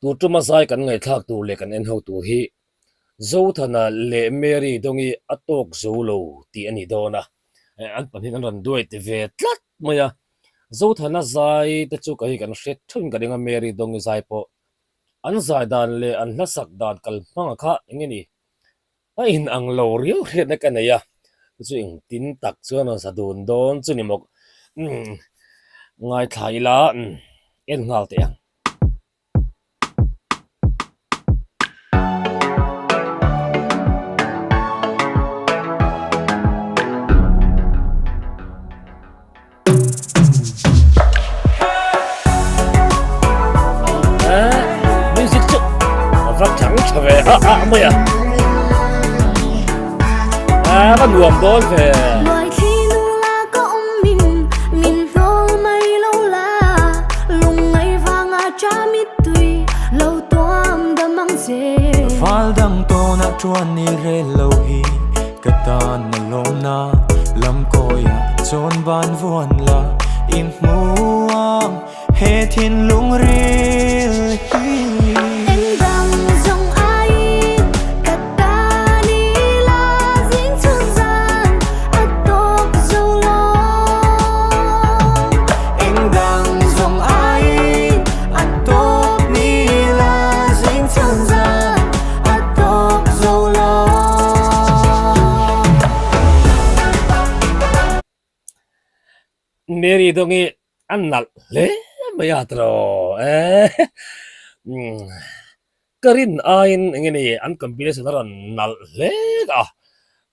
tu tuma sai kan ngai thak tu le kan en ho tu hi Zothana le Mary dongi atok zolo ti ani dona an panin an ran duai te ve tlat maya Zothana zai te chu kai kan hret thun ka dinga Mary dongi zai po an zai dan le an hlasak dan kal hmanga kha engeni a in ang lo riu hret na kan ya chu ing tin tak chuan sa dun don chu ni mok ngai thai la en ngal te ang music chu vak thang chave maya và nuông đón về loài khi nu la có ông mình nô mây lâu la lùng ngày vàng à cha mi tùy lâu toam đâm mang dê phal đăng to na chuan ni re lâu hi katan na lom na lam koya chon ban vuan la in muang he thiên lung ril hi em đang dòng ai cắt ta đi la dính chân gian ắt tóc dâu lo em đang dòng ai at top ni la dính chân gian at top dâu lo Mary dongi an nal le maya tro karin ain ngeni an combination ran nal le ka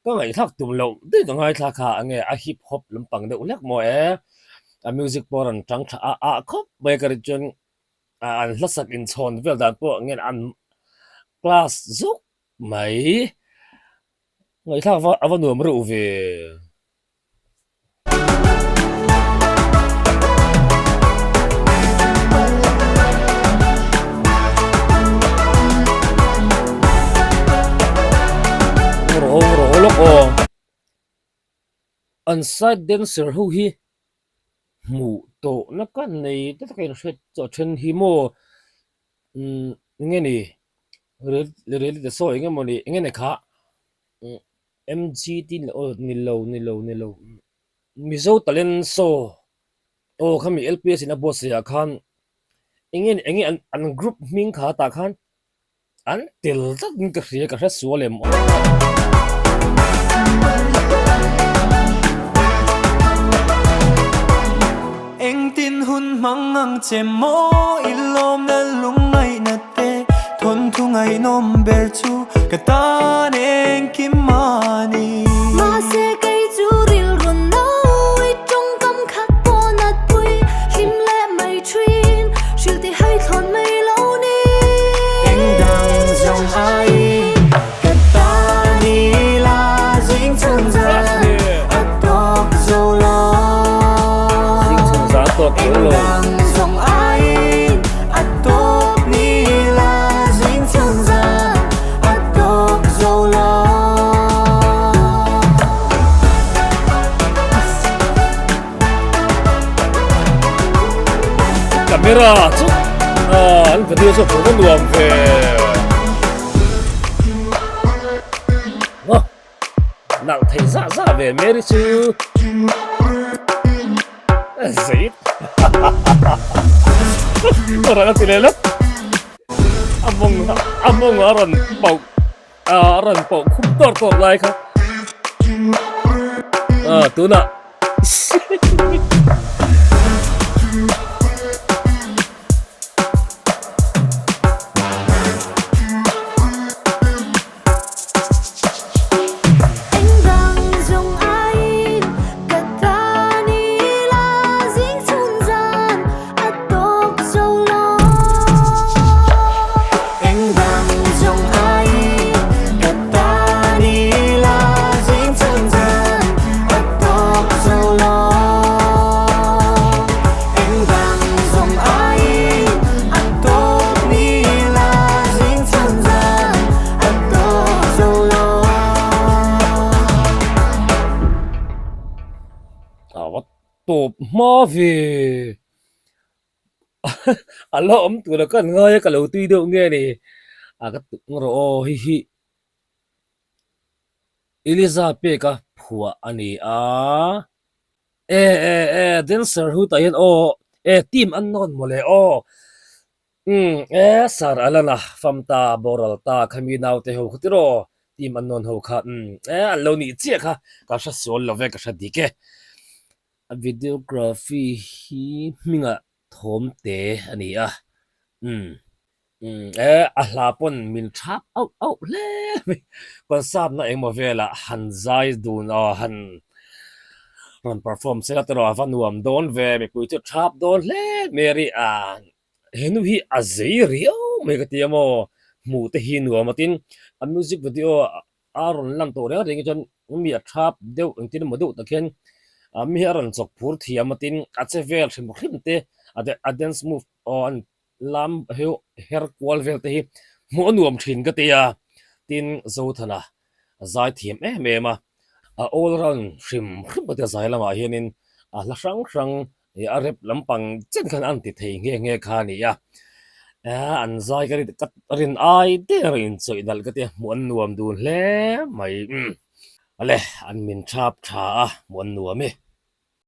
ka ngai thak tum lo de ka ngai thak kha ange a hip hop lampang de ulak mo a music poran tang tha a khop bai kar chun an hlasak in chon vel dan po ngen an class zuk mai ngai thak wa nuam ru ve oh an side dancer hu hi mu to na kan nei ta kai no set cho chen hi mo nge ni re de so nge mo ni nge ne kha mgt ni lo mi zo talent so o khami lps in a boss ya khan nge an group ming kha ta khan an til tak ni ka hria ka hra sualem anh tin hun mang ngang chém mô ilom na lung ngay na te thôn thu ngay nom bel chu kata neng kim mani mà sẽ cây chú ril run nâu trong cam khắc po na tui him lệ mây chuyên chiều thì hay thon mây lâu ni anh đang dòng ai kata ni la dính chân ra at top dâu lo anh đang dòng ai at top ni la dính chân ra at top dâu lo camera chu an video so ko nuam ve nang thei za về Mary chu zait orang tilelo among aran pau khum tor lai kha tuna anh đang dòng ai cắt ta đi la dính chân gian ắt tóc dâu lo anh đang dòng ai kata ni la dính chân ra at top dâu lo anh đang dòng ai at top ni la dính chân ra at top dâu lo wat top ma ve alo om tu la kan ngai ka lo tui do nge ni aga tu ro hi Elizabeth ka phua ani a dancer hu ta yen o team an non mole o sar alana famta boral ta khami naw te ho khutiro team an non ho kha allo ni che kha ka sha sol love ka sha dike a videography hi minga thom te ani a a hla pon min thap au le kon sap na eng mo vela han zai dun a han ron perform se la tro avan nuam don ve me pui chu thap don le mary a henu hi a zei rio me ka tiamo mu te hi nuam atin a music video a ron lam to re ring chon mi a thap deu tin mo deu ta khen a mi ron chok phur thiam atin a che vel thim hrim te a dance move on lam heu her kwal vel te hi mo nuam thin ka te ya tin zothana zai thiam me ma a all round hrim hrim te zai lama hianin a la sang a rep lampang chen khan an ti thei nge kha ni ya an zai ka rin ai te rin choi dal ka te mon nuam dun hle mai ale an min thap tha mon nuam me